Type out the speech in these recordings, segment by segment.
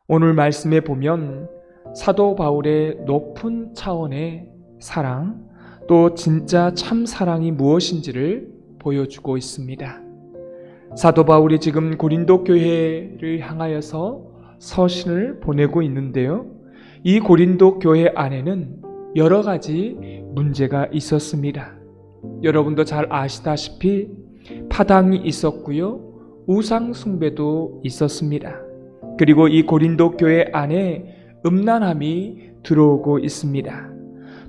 오늘 말씀에 보면 사도 바울의 높은 차원의 사랑, 또 진짜 참 사랑이 무엇인지를 보여주고 있습니다. 사도 바울이 지금 고린도 교회를 향하여서 서신을 보내고 있는데요. 이 고린도 교회 안에는 여러 가지 문제가 있었습니다. 여러분도 잘 아시다시피 파당이 있었고요. 우상 숭배도 있었습니다. 그리고 이 고린도 교회 안에 음란함이 들어오고 있습니다.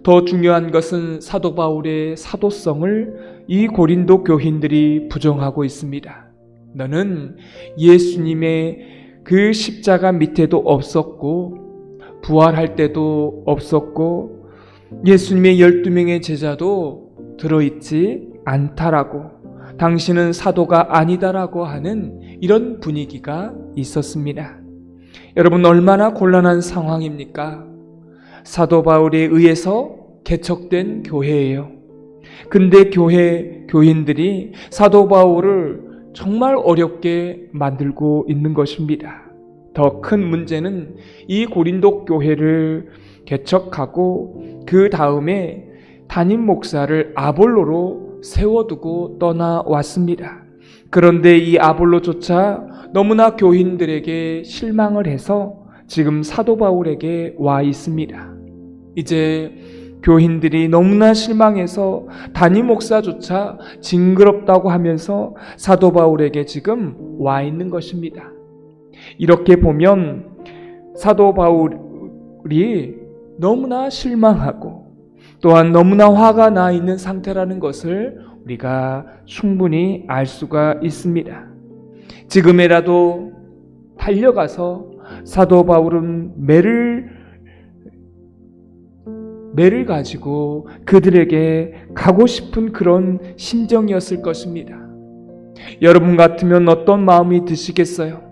더 중요한 것은 사도 바울의 사도성을 이 고린도 교인들이 부정하고 있습니다. 너는 예수님의 그 십자가 밑에도 없었고 부활할 때도 없었고 예수님의 12명의 제자도 들어있지 않다라고, 당신은 사도가 아니다라고 하는 이런 분위기가 있었습니다. 여러분, 얼마나 곤란한 상황입니까? 사도 바울에 의해서 개척된 교회예요. 근데 교인들이 사도 바울을 정말 어렵게 만들고 있는 것입니다. 더 큰 문제는 이 고린도 교회를 개척하고 그 다음에 담임 목사를 아볼로로 세워두고 떠나왔습니다. 그런데 이 아볼로조차 너무나 교인들에게 실망을 해서 지금 사도 바울에게 와 있습니다. 이제 교인들이 너무나 실망해서 담임 목사조차 징그럽다고 하면서 사도 바울에게 지금 와 있는 것입니다. 이렇게 보면 사도 바울이 너무나 실망하고 또한 너무나 화가 나 있는 상태라는 것을 우리가 충분히 알 수가 있습니다. 지금이라도 달려가서 사도 바울은 매를 가지고 그들에게 가고 싶은 그런 심정이었을 것입니다. 여러분 같으면 어떤 마음이 드시겠어요?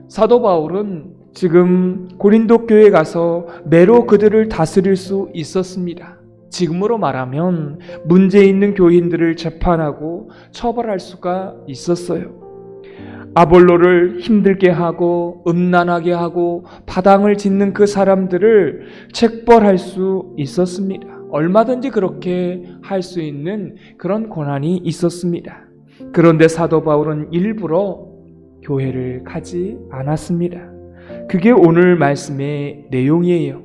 사도 바울은 지금 고린도 교회에 가서 매로 그들을 다스릴 수 있었습니다. 지금으로 말하면 문제 있는 교인들을 재판하고 처벌할 수가 있었어요. 아볼로를 힘들게 하고 음란하게 하고 파당을 짓는 그 사람들을 책벌할 수 있었습니다. 얼마든지 그렇게 할 수 있는 그런 권한이 있었습니다. 그런데 사도 바울은 일부러 교회를 가지 않았습니다. 그게 오늘 말씀의 내용이에요.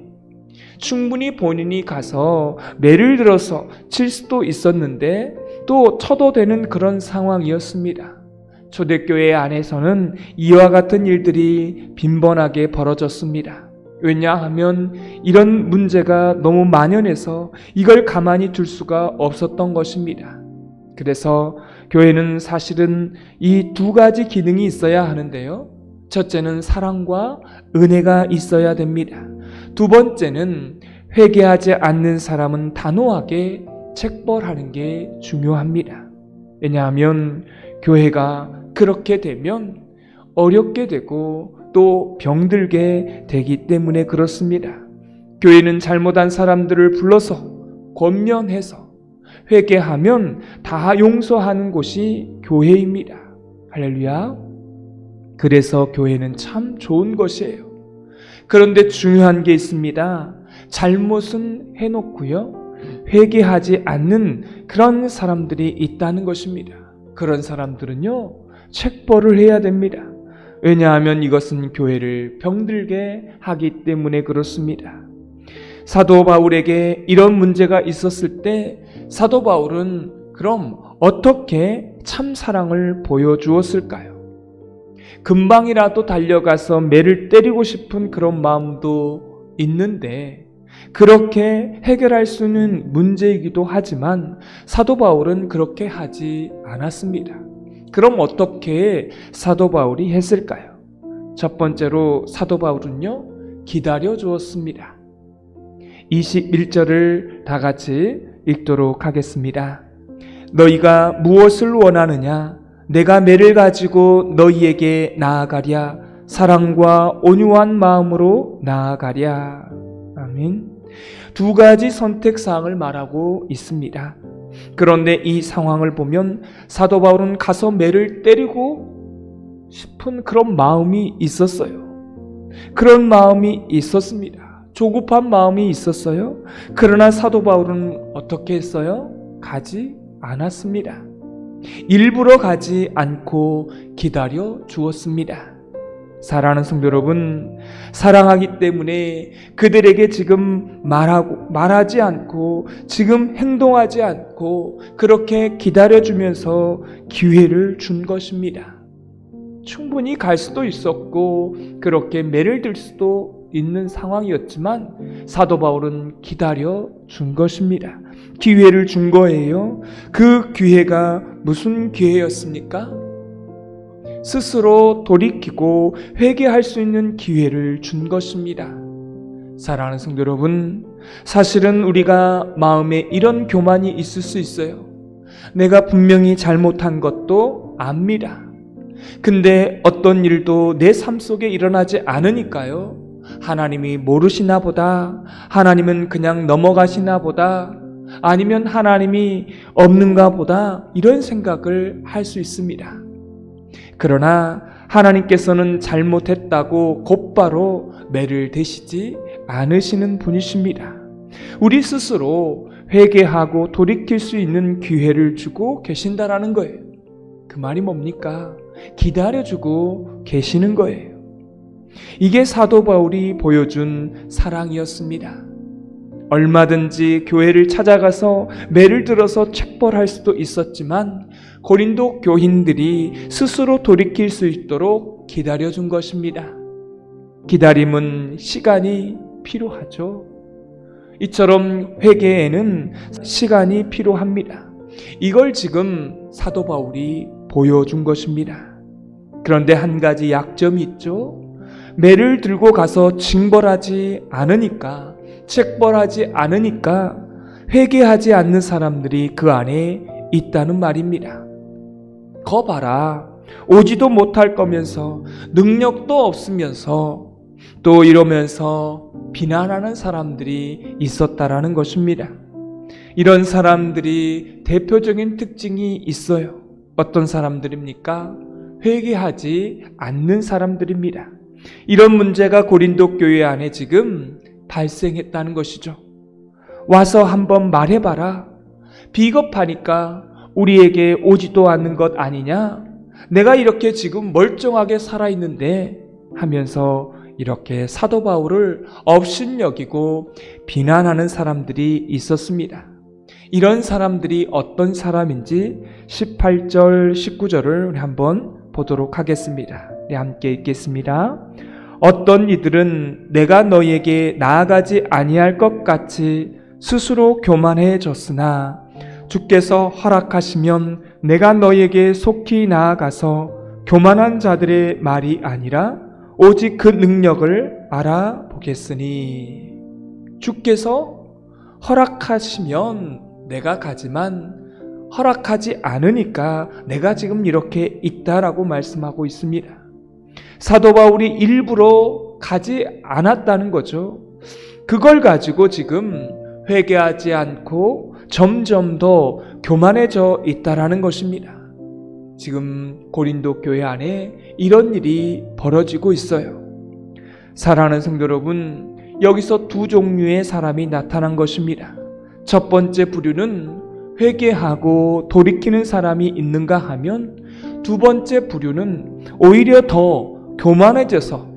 충분히 본인이 가서 매를 들어서 칠 수도 있었는데 또 쳐도 되는 그런 상황이었습니다. 초대교회 안에서는 이와 같은 일들이 빈번하게 벌어졌습니다. 왜냐하면 이런 문제가 너무 만연해서 이걸 가만히 둘 수가 없었던 것입니다. 그래서 교회는 사실은 이 두 가지 기능이 있어야 하는데요. 첫째는 사랑과 은혜가 있어야 됩니다. 두 번째는 회개하지 않는 사람은 단호하게 책벌하는 게 중요합니다. 왜냐하면 교회가 그렇게 되면 어렵게 되고 또 병들게 되기 때문에 그렇습니다. 교회는 잘못한 사람들을 불러서 권면해서 회개하면 다 용서하는 곳이 교회입니다. 할렐루야. 그래서 교회는 참 좋은 것이에요. 그런데 중요한 게 있습니다. 잘못은 해놓고요, 회개하지 않는 그런 사람들이 있다는 것입니다. 그런 사람들은요, 책벌을 해야 됩니다. 왜냐하면 이것은 교회를 병들게 하기 때문에 그렇습니다. 사도 바울에게 이런 문제가 있었을 때 사도 바울은 그럼 어떻게 참 사랑을 보여주었을까요? 금방이라도 달려가서 매를 때리고 싶은 그런 마음도 있는데 그렇게 해결할 수 있는 문제이기도 하지만 사도 바울은 그렇게 하지 않았습니다. 그럼 어떻게 사도 바울이 했을까요? 첫 번째로 사도 바울은요, 기다려 주었습니다. 21절을 다 같이 읽도록 하겠습니다. 너희가 무엇을 원하느냐? 내가 매를 가지고 너희에게 나아가랴. 사랑과 온유한 마음으로 나아가랴. 아멘. 두 가지 선택사항을 말하고 있습니다. 그런데 이 상황을 보면 사도 바울은 가서 매를 때리고 싶은 그런 마음이 있었어요. 그런 마음이 있었습니다. 조급한 마음이 있었어요. 그러나 사도 바울은 어떻게 했어요? 가지 않았습니다. 일부러 가지 않고 기다려 주었습니다. 사랑하는 성도 여러분, 사랑하기 때문에 그들에게 지금 말하지 않고 지금 행동하지 않고 그렇게 기다려주면서 기회를 준 것입니다. 충분히 갈 수도 있었고 그렇게 매를 들 수도 있는 상황이었지만 사도 바울은 기다려 준 것입니다. 기회를 준 거예요. 그 기회가 무슨 기회였습니까? 스스로 돌이키고 회개할 수 있는 기회를 준 것입니다. 사랑하는 성도 여러분, 사실은 우리가 마음에 이런 교만이 있을 수 있어요. 내가 분명히 잘못한 것도 압니다. 근데 어떤 일도 내 삶 속에 일어나지 않으니까요. 하나님이 모르시나 보다, 하나님은 그냥 넘어가시나 보다, 아니면 하나님이 없는가 보다, 이런 생각을 할 수 있습니다. 그러나 하나님께서는 잘못했다고 곧바로 매를 대시지 않으시는 분이십니다. 우리 스스로 회개하고 돌이킬 수 있는 기회를 주고 계신다라는 거예요. 그 말이 뭡니까? 기다려주고 계시는 거예요. 이게 사도 바울이 보여준 사랑이었습니다. 얼마든지 교회를 찾아가서 매를 들어서 책벌할 수도 있었지만 고린도 교인들이 스스로 돌이킬 수 있도록 기다려준 것입니다. 기다림은 시간이 필요하죠. 이처럼 회개에는 시간이 필요합니다. 이걸 지금 사도 바울이 보여준 것입니다. 그런데 한 가지 약점이 있죠. 매를 들고 가서 징벌하지 않으니까, 책벌하지 않으니까 회개하지 않는 사람들이 그 안에 있다는 말입니다. 거 봐라, 오지도 못할 거면서 능력도 없으면서 또 이러면서 비난하는 사람들이 있었다라는 것입니다. 이런 사람들이 대표적인 특징이 있어요. 어떤 사람들입니까? 회개하지 않는 사람들입니다. 이런 문제가 고린도 교회 안에 지금 발생했다는 것이죠. 와서 한번 말해봐라. 비겁하니까 우리에게 오지도 않는 것 아니냐? 내가 이렇게 지금 멀쩡하게 살아있는데 하면서 이렇게 사도 바울을 업신여기고 비난하는 사람들이 있었습니다. 이런 사람들이 어떤 사람인지 18절, 19절을 우리 한번 보도록 하겠습니다. 우리 함께 읽겠습니다. 어떤 이들은 내가 너희에게 나아가지 아니할 것 같이 스스로 교만해졌으나 주께서 허락하시면 내가 너희에게 속히 나아가서 교만한 자들의 말이 아니라 오직 그 능력을 알아보겠으니, 주께서 허락하시면 내가 가지만 허락하지 않으니까 내가 지금 이렇게 있다라고 말씀하고 있습니다. 사도 바울이 일부러 가지 않았다는 거죠. 그걸 가지고 지금 회개하지 않고 점점 더 교만해져 있다라는 것입니다. 지금 고린도 교회 안에 이런 일이 벌어지고 있어요. 사랑하는 성도 여러분, 여기서 두 종류의 사람이 나타난 것입니다. 첫 번째 부류는 회개하고 돌이키는 사람이 있는가 하면, 두 번째 부류는 오히려 더 교만해져서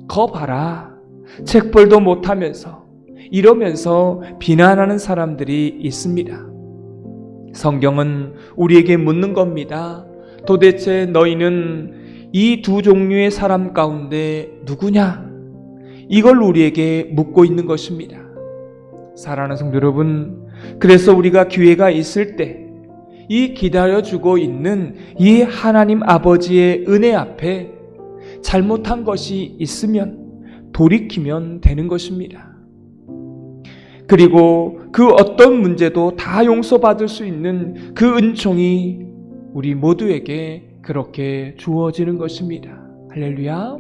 거 봐라, 책벌도 못하면서 이러면서 비난하는 사람들이 있습니다. 성경은 우리에게 묻는 겁니다. 도대체 너희는 이 두 종류의 사람 가운데 누구냐? 이걸 우리에게 묻고 있는 것입니다. 사랑하는 성도 여러분, 그래서 우리가 기회가 있을 때 이 기다려주고 있는 이 하나님 아버지의 은혜 앞에 잘못한 것이 있으면 돌이키면 되는 것입니다. 그리고 그 어떤 문제도 다 용서받을 수 있는 그 은총이 우리 모두에게 그렇게 주어지는 것입니다. 할렐루야.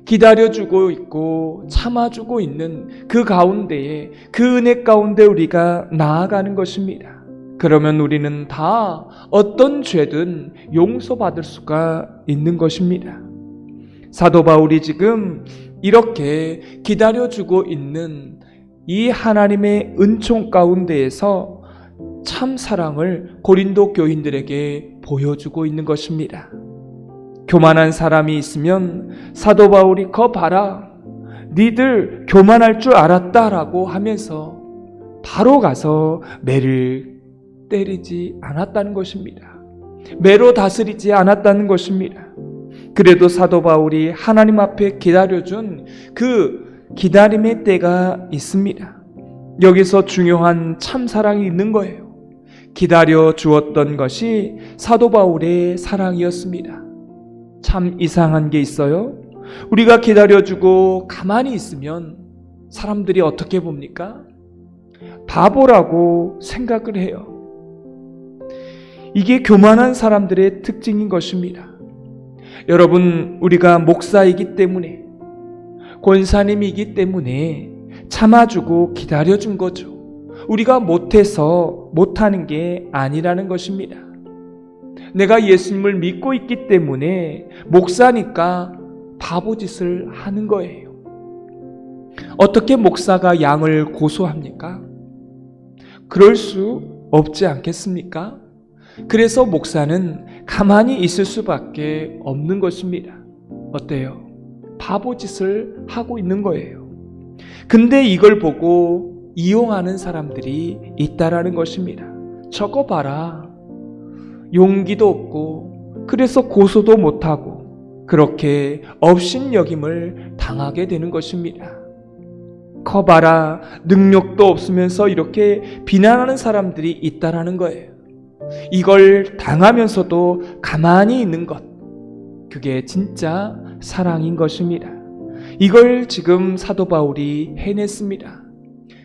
기다려주고 있고 참아주고 있는 그 가운데에, 그 은혜 가운데 우리가 나아가는 것입니다. 그러면 우리는 다 어떤 죄든 용서받을 수가 있는 것입니다. 사도 바울이 지금 이렇게 기다려주고 있는 이 하나님의 은총 가운데에서 참 사랑을 고린도 교인들에게 보여주고 있는 것입니다. 교만한 사람이 있으면 사도 바울이 거 봐라, 니들 교만할 줄 알았다라고 하면서 바로 가서 매를 때리지 않았다는 것입니다. 매로 다스리지 않았다는 것입니다. 그래도 사도 바울이 하나님 앞에 기다려준 그 기다림의 때가 있습니다. 여기서 중요한 참사랑이 있는 거예요. 기다려 주었던 것이 사도 바울의 사랑이었습니다. 참 이상한 게 있어요. 우리가 기다려주고 가만히 있으면 사람들이 어떻게 봅니까? 바보라고 생각을 해요. 이게 교만한 사람들의 특징인 것입니다. 여러분, 우리가 목사이기 때문에, 권사님이기 때문에 참아주고 기다려준 거죠. 우리가 못해서 못하는 게 아니라는 것입니다. 내가 예수님을 믿고 있기 때문에 목사니까 바보짓을 하는 거예요. 어떻게 목사가 양을 고소합니까? 그럴 수 없지 않겠습니까? 그래서 목사는 가만히 있을 수밖에 없는 것입니다. 어때요? 바보짓을 하고 있는 거예요. 근데 이걸 보고 이용하는 사람들이 있다라는 것입니다. 저거 봐라, 용기도 없고 그래서 고소도 못하고 그렇게 업신여김을 당하게 되는 것입니다. 거 봐라, 능력도 없으면서 이렇게 비난하는 사람들이 있다라는 거예요. 이걸 당하면서도 가만히 있는 것, 그게 진짜 사랑인 것입니다. 이걸 지금 사도 바울이 해냈습니다.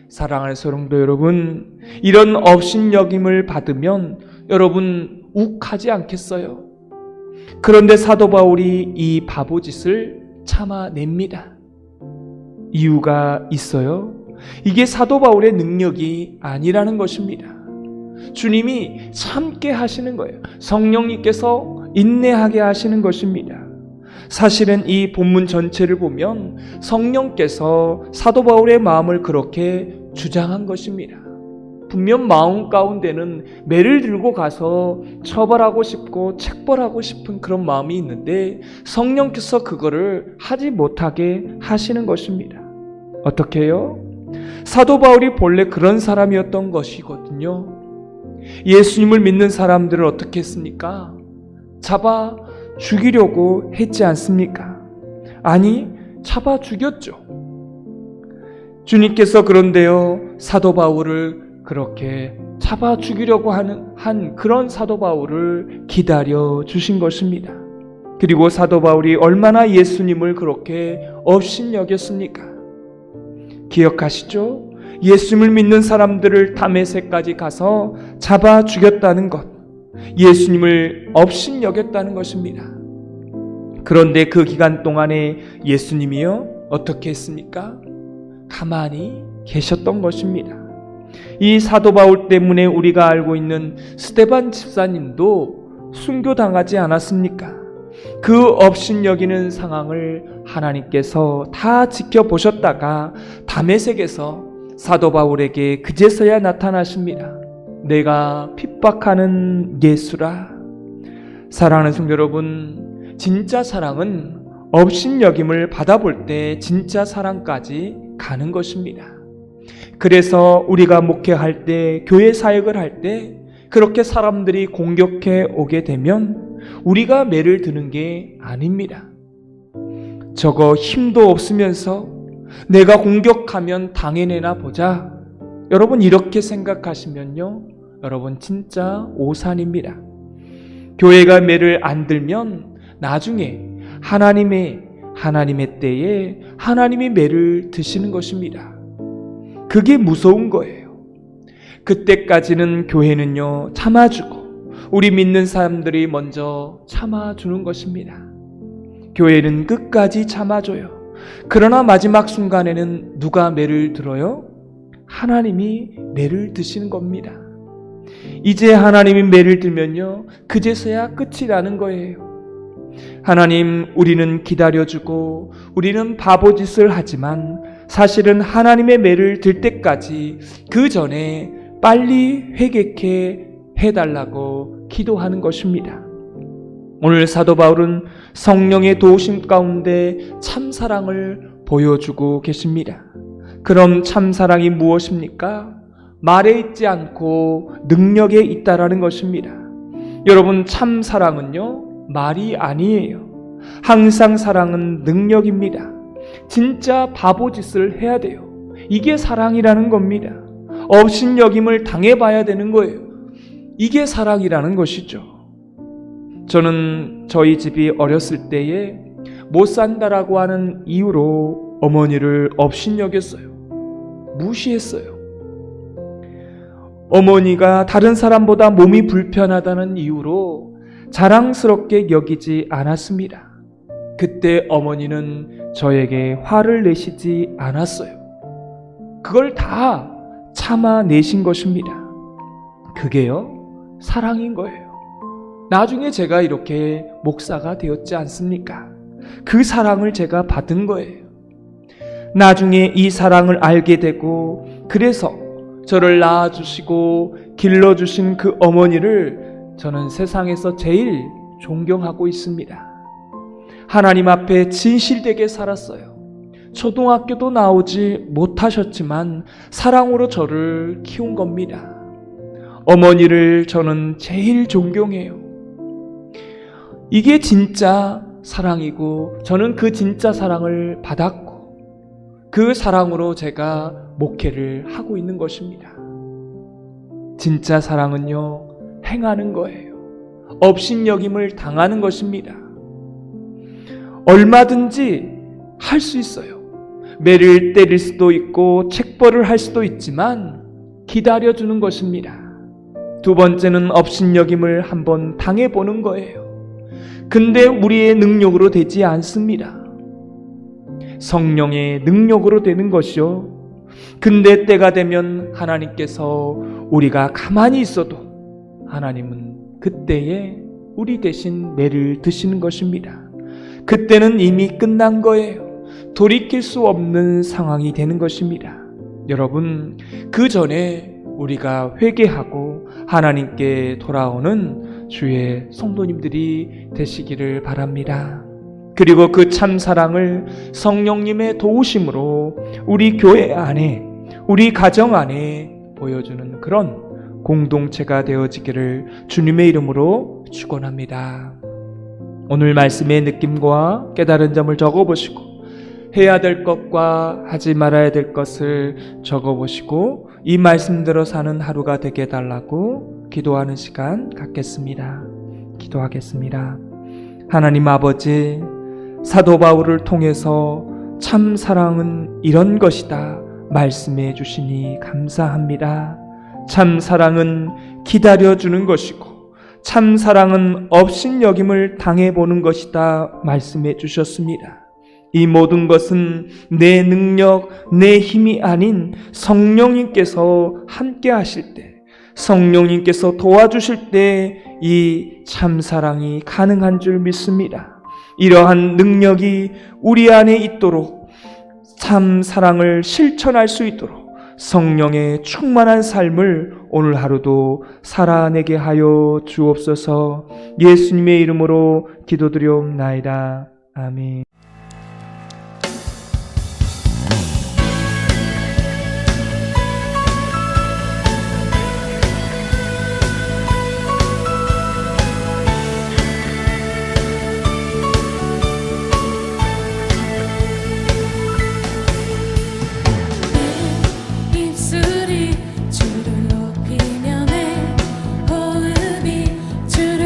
사랑하는 성도 여러분, 이런 업신여김을 받으면 여러분 욱하지 않겠어요? 그런데 사도 바울이 이 바보짓을 참아냅니다. 이유가 있어요. 이게 사도 바울의 능력이 아니라는 것입니다. 주님이 참게 하시는 거예요. 성령님께서 인내하게 하시는 것입니다. 사실은 이 본문 전체를 보면 성령께서 사도 바울의 마음을 그렇게 주장한 것입니다. 분명 마음 가운데는 매를 들고 가서 처벌하고 싶고 책벌하고 싶은 그런 마음이 있는데 성령께서 그거를 하지 못하게 하시는 것입니다. 어떻게 해요? 사도 바울이 본래 그런 사람이었던 것이거든요. 예수님을 믿는 사람들을 어떻게 했습니까? 잡아 죽이려고 했지 않습니까? 아니, 잡아 죽였죠. 주님께서 그런데요, 사도 바울을 그렇게 잡아 죽이려고 한 그런 사도 바울을 기다려 주신 것입니다. 그리고 사도 바울이 얼마나 예수님을 그렇게 업신여겼습니까? 기억하시죠? 예수님을 믿는 사람들을 다메섹까지 가서 잡아 죽였다는 것, 예수님을 업신여겼다는 것입니다. 그런데 그 기간 동안에 예수님이요, 어떻게 했습니까? 가만히 계셨던 것입니다. 이 사도 바울 때문에 우리가 알고 있는 스데반 집사님도 순교당하지 않았습니까? 그 업신여기는 상황을 하나님께서 다 지켜보셨다가 다메섹에서 사도 바울에게 그제서야 나타나십니다. 내가 핍박하는 예수라. 사랑하는 성도 여러분, 진짜 사랑은 업신여김을 받아볼 때 진짜 사랑까지 가는 것입니다. 그래서 우리가 목회할 때, 교회 사역을 할 때 그렇게 사람들이 공격해 오게 되면 우리가 매를 드는 게 아닙니다. 저거 힘도 없으면서 내가 공격하면 당해내나 보자. 여러분 이렇게 생각하시면요, 여러분 진짜 오산입니다. 교회가 매를 안 들면 나중에 하나님의 때에 하나님이 매를 드시는 것입니다. 그게 무서운 거예요. 그때까지는 교회는요, 참아주고 우리 믿는 사람들이 먼저 참아주는 것입니다. 교회는 끝까지 참아줘요. 그러나 마지막 순간에는 누가 매를 들어요? 하나님이 매를 드시는 겁니다. 이제 하나님이 매를 들면요, 그제서야 끝이 나는 거예요. 하나님, 우리는 기다려주고 우리는 바보짓을 하지만 사실은 하나님의 매를 들 때까지 그 전에 빨리 회개케 해달라고 기도하는 것입니다. 오늘 사도 바울은 성령의 도우심 가운데 참사랑을 보여주고 계십니다. 그럼 참사랑이 무엇입니까? 말에 있지 않고 능력에 있다라는 것입니다. 여러분, 참사랑은요, 말이 아니에요. 항상 사랑은 능력입니다. 진짜 바보짓을 해야 돼요. 이게 사랑이라는 겁니다. 업신여김을 당해봐야 되는 거예요. 이게 사랑이라는 것이죠. 저는 저희 집이 어렸을 때에 못 산다라고 하는 이유로 어머니를 업신여겼어요. 무시했어요. 어머니가 다른 사람보다 몸이 불편하다는 이유로 자랑스럽게 여기지 않았습니다. 그때 어머니는 저에게 화를 내시지 않았어요. 그걸 다 참아내신 것입니다. 그게요, 사랑인 거예요. 나중에 제가 이렇게 목사가 되었지 않습니까? 그 사랑을 제가 받은 거예요. 나중에 이 사랑을 알게 되고, 그래서 저를 낳아주시고 길러주신 그 어머니를 저는 세상에서 제일 존경하고 있습니다. 하나님 앞에 진실되게 살았어요. 초등학교도 나오지 못하셨지만 사랑으로 저를 키운 겁니다. 어머니를 저는 제일 존경해요. 이게 진짜 사랑이고, 저는 그 진짜 사랑을 받았고, 그 사랑으로 제가 목회를 하고 있는 것입니다. 진짜 사랑은요, 행하는 거예요. 업신여김을 당하는 것입니다. 얼마든지 할 수 있어요. 매를 때릴 수도 있고 책벌을 할 수도 있지만 기다려주는 것입니다. 두 번째는 업신여김을 한번 당해보는 거예요. 근데 우리의 능력으로 되지 않습니다. 성령의 능력으로 되는 것이요. 근데 때가 되면 하나님께서 우리가 가만히 있어도 하나님은 그때에 우리 대신 매를 드시는 것입니다. 그때는 이미 끝난 거예요. 돌이킬 수 없는 상황이 되는 것입니다. 여러분, 그 전에 우리가 회개하고 하나님께 돌아오는 주의 성도님들이 되시기를 바랍니다. 그리고 그 참사랑을 성령님의 도우심으로 우리 교회 안에, 우리 가정 안에 보여주는 그런 공동체가 되어지기를 주님의 이름으로 축원합니다. 오늘 말씀의 느낌과 깨달은 점을 적어보시고, 해야 될 것과 하지 말아야 될 것을 적어보시고 이 말씀대로 사는 하루가 되게 해달라고 기도하는 시간 갖겠습니다. 기도하겠습니다. 하나님 아버지, 사도 바울을 통해서 참 사랑은 이런 것이다 말씀해 주시니 감사합니다. 참 사랑은 기다려주는 것이고 참 사랑은 업신여김을 당해보는 것이다 말씀해 주셨습니다. 이 모든 것은 내 능력, 내 힘이 아닌 성령님께서 함께 하실 때, 성령님께서 도와주실 때 이 참사랑이 가능한 줄 믿습니다. 이러한 능력이 우리 안에 있도록, 참사랑을 실천할 수 있도록 성령의 충만한 삶을 오늘 하루도 살아내게 하여 주옵소서. 예수님의 이름으로 기도드리옵나이다. 아멘.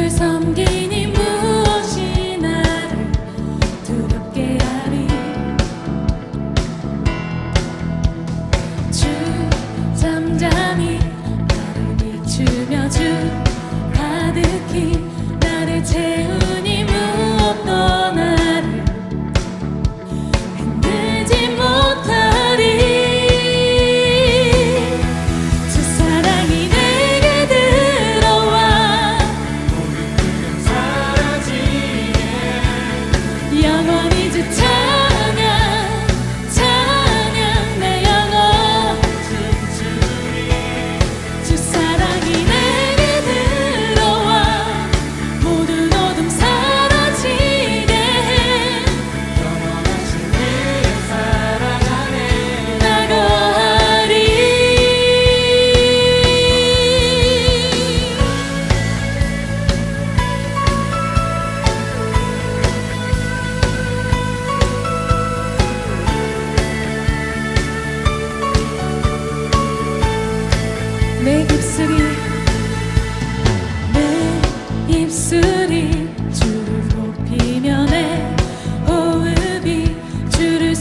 섬기니 무엇이 나를 두렵게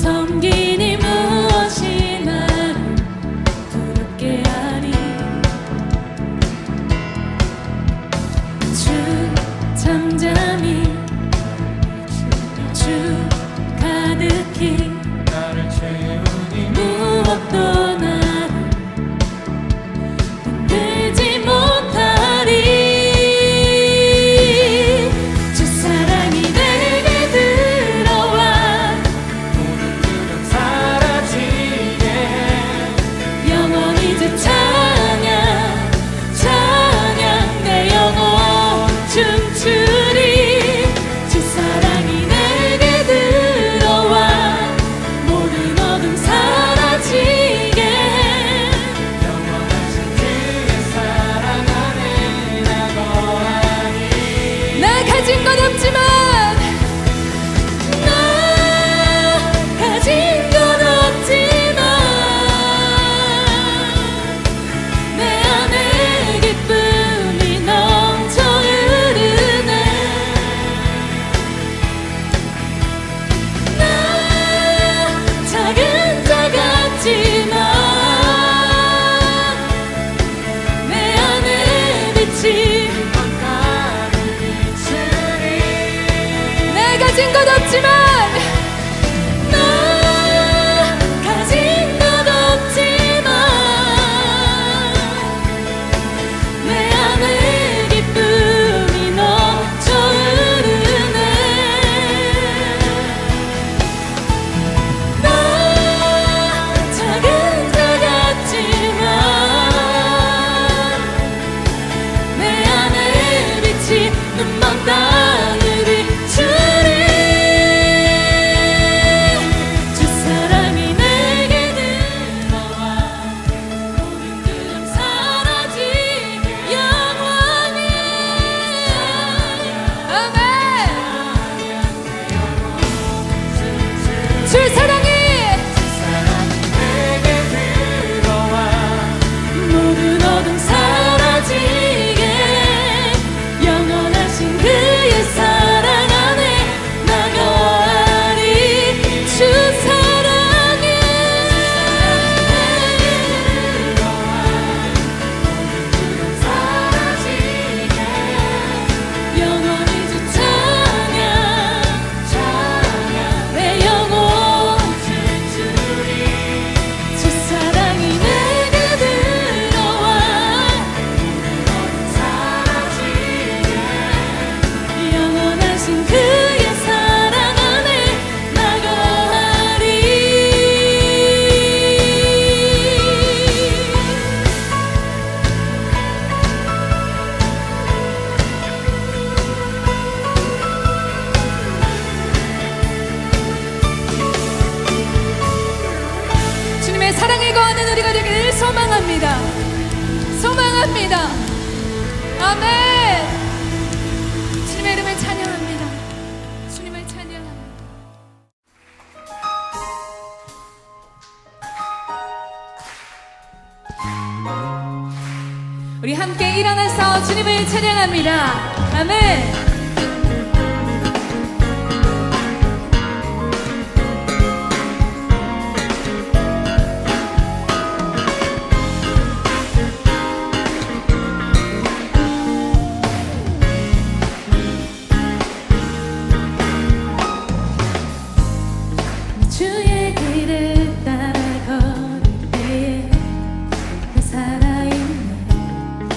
섬기니 무엇이 나를 두렵게 하리. 주 잠잠히 주 가득히 나를 채우니 무엇도 나를 흔들지 못하리. 주 사랑이 내게 들어와 모든 두려움 사라지게 영원히 주 찬양 찬양 내 영혼 춤추리. 주 사랑이 내게 들어와 모든 어둠 사라지게 영원하신 그의 사랑 안에 나 거하니. 나 가진 건 없지만 나 가진 건 없지만 내 안에 기쁨이 넘쳐 흐르네. 나 작은 자 같지만 내 안에 빛이 내 가진 것 없지만 나 가진 것 없지만 내 안에 기쁨이 넘쳐 흐르네. 나 작은 자 같지만 내 안에 빛이 눈먼 땅을 비추리. 주 사랑이 내게 들어와 모든 두려움 사라지게 영원히. 아멘. 주 사랑이 내게 들어와 모든 어둠 사라지게 영원하신 그의 사랑 안에 나 거하리. 주 사랑에 영원히 주 찬양 내 영혼 주 사랑이 내게 들어와 영원하신 그의 사랑 안에 나 거하리. 주님의 사랑을 거하는 우리가 되기를 소망합니다. 소망합니다. 아멘. 주님의 이름을 찬양합니다. 주님을 찬양합니다. 우리 함께 일어나서 주님을 찬양합니다. 아멘. 주의 길을 따라 걸을 때에 그 살아있는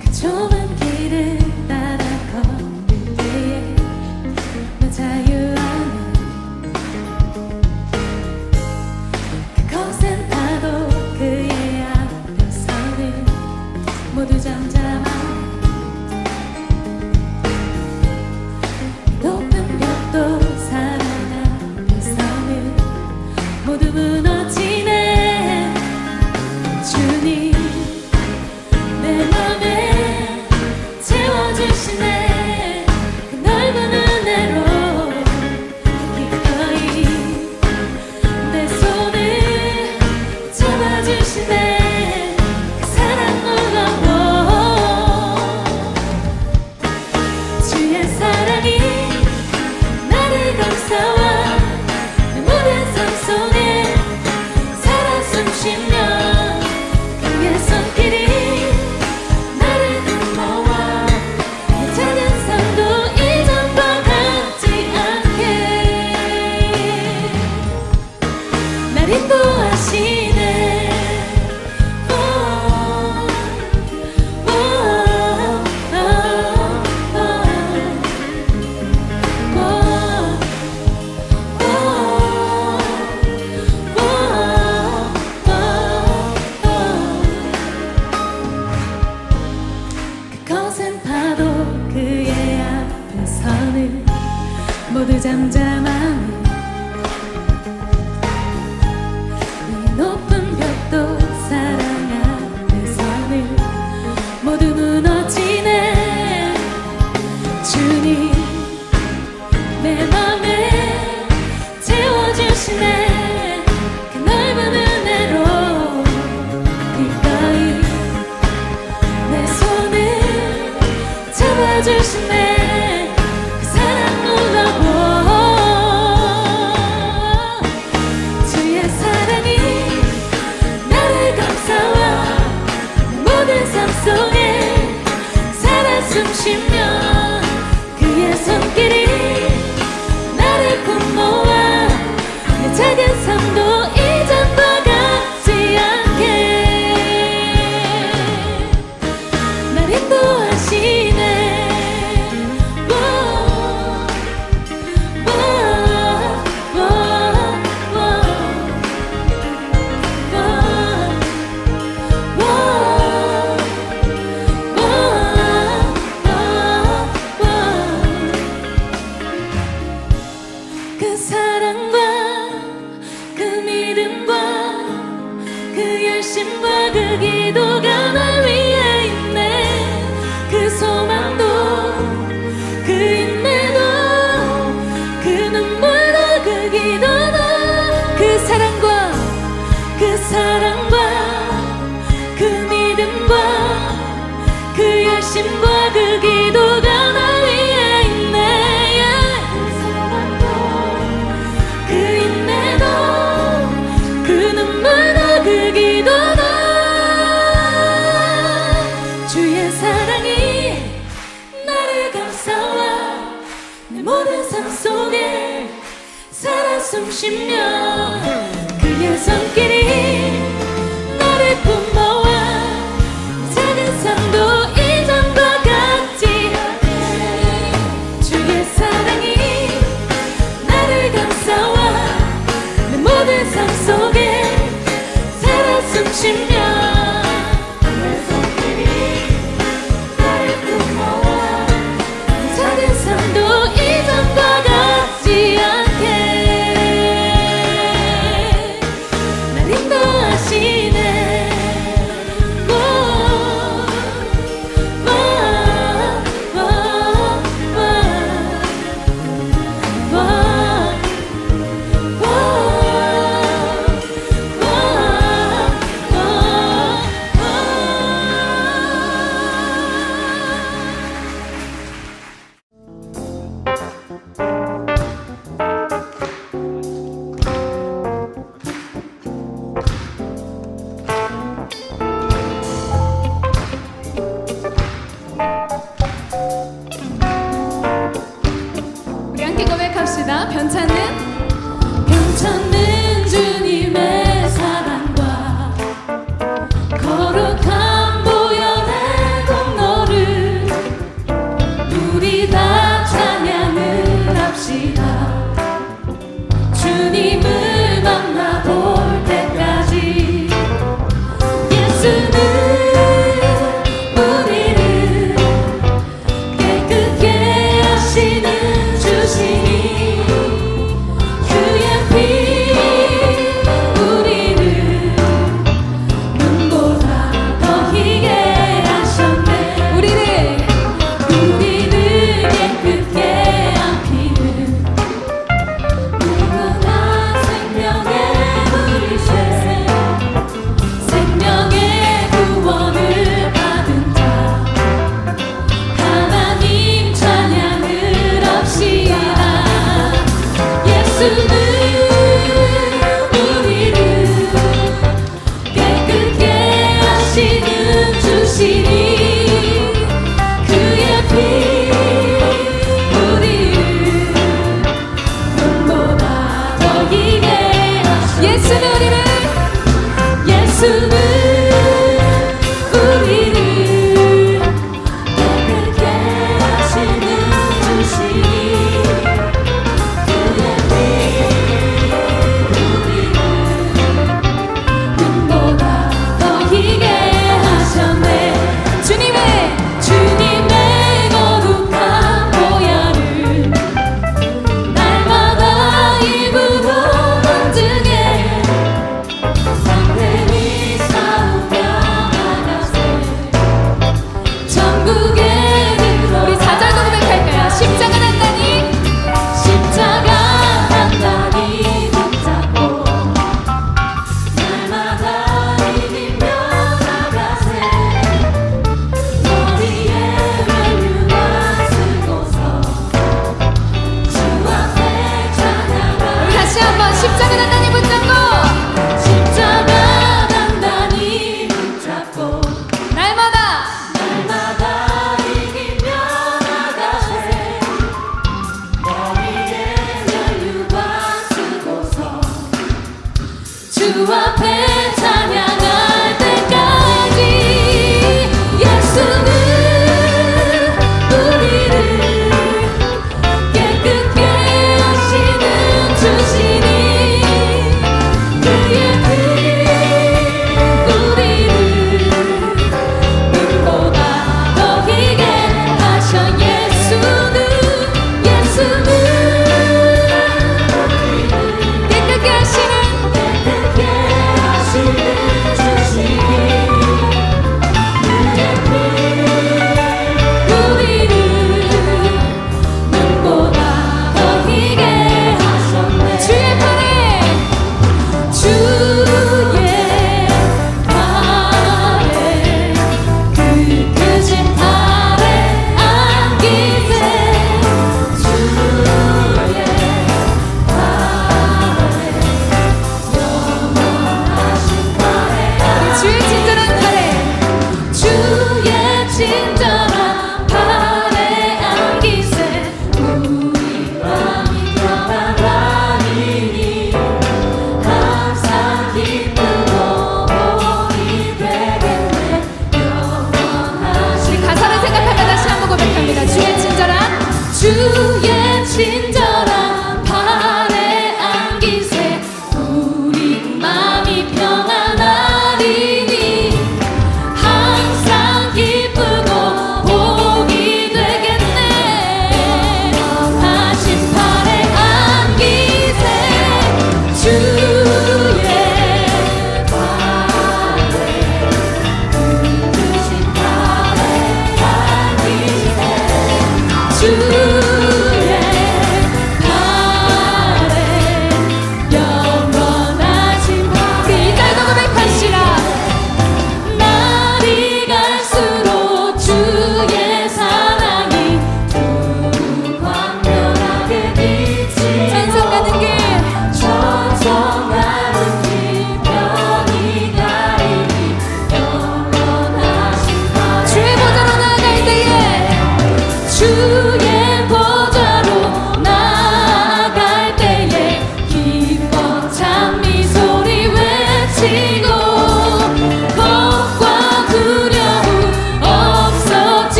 그 좁은 사람만이 이 높은 벽도 사랑 앞에서는 모두 무너지네. 주님 내 맘에 채워주시네. 그 넓은 은혜로 기꺼이 내 손을 잡아주시네. 그 사랑 놀라워. 주의 사랑이 나를 감싸와 모든 삶 속에 살아 숨쉬며 그의 손길이 나를 품모아 내 작은 삶도 이전과 같지 않게 날 인도하시네. 그 사랑과 그 믿음과 그 열심과 그 기도가 날 위해 있네. 그 소망도 그 인내도 그 눈물도 그 기도도 그 사랑과 그 믿음과 그 열심과 그 기도가 날 위해 있네. 그 소망도 그 인내도 그 눈물도 그 기도도 주의 사랑이 나를 감싸와 내 모든 삶 속에 살아 숨쉬며 그의 손길이 나를 품어와 작은 삶도 이전과 같지 않게 주의 사랑이 나를 감싸와 내 모든 삶 속에 살아 숨쉬며 그의 손길이 나를 품어와 작은 삶도 이전과 같지 않게 날 인도하시네. 우리 함께 고백합시다. 변찮는 주님의 사랑과 거룩한 보혈의 공로를 우리 다 찬양을 합시다. 주님을 만나볼 때까지 예수는 우리를 깨끗게 하시는 주시니 그의 피 우리를 눈보다 더 희게 하셨네. 우리를 깨끗게 한 피는 누구나 생명의 물새 생명의 구원을 받은 자 하나님 찬양을 합시다. 예수는 우리를 깨끗게 하시는 주시니 그의 피 우리를 눈보다 더 희게 하시네. 예수는